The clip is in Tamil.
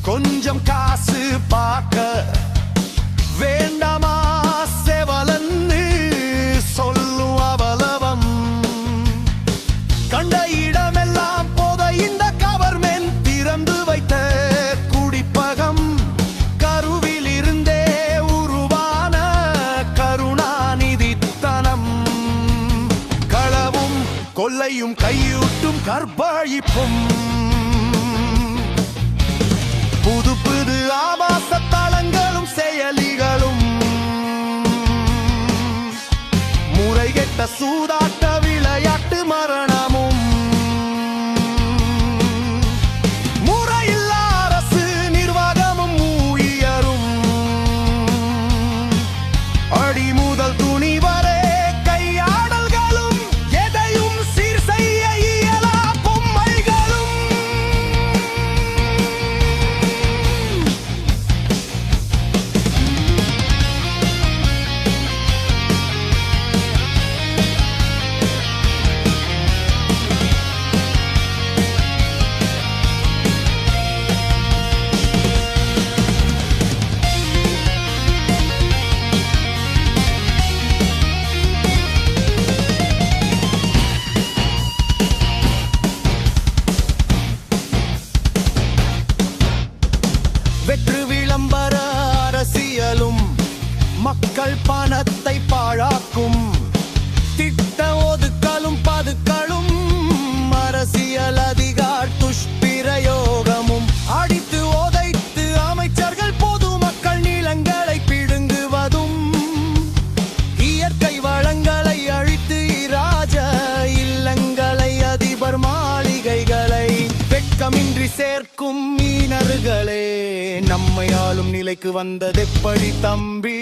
கொஞ்சம் காசு பார்க்க வேண்டாமா செவலன்னு சொல்லும் அவலவம். கண்ட இடமெல்லாம் போத இந்த கவர்மெண்ட் திறந்து வைத்த குடிப்பகம். கருவில் இருந்தே உருவான கருணாநிதித்தனம். களவும் கொள்ளையும் கையூட்டும் கற்பழிப்பும். புது புது ஆபாச தளங்களும் செயலிகளும். முறைகெட்ட சூதாட்ட விளையாட்டு மரணமும். முறையில்லா அரசு நிர்வாகமும் ஊழியரும். அடி முதல் துணி வரை கையாடல்களும். எதையும் சீர் செய்ய இயலா பொம்மைகளும். வெற்று விளம்பர அரசியலும் மக்கள் பணத்தை பாழாக்கும். திட்ட ஒதுக்கலும் பதுக்களும் அரசியல் அதிகார் துஷ்பிரயோகமும். அடித்து உதைத்து அமைச்சர்கள் பொதுமக்கள் நிலங்களை பிடுங்குவதும். இயற்கை வளங்களை அழித்து இராஜ இல்லங்களை அதிபர் மாளிகைகளை வெட்கமின்றி சேர்க்கும் மீனர்களே. நம்மை ஆளும் நிலைக்கு வந்ததெப்படி தம்பி?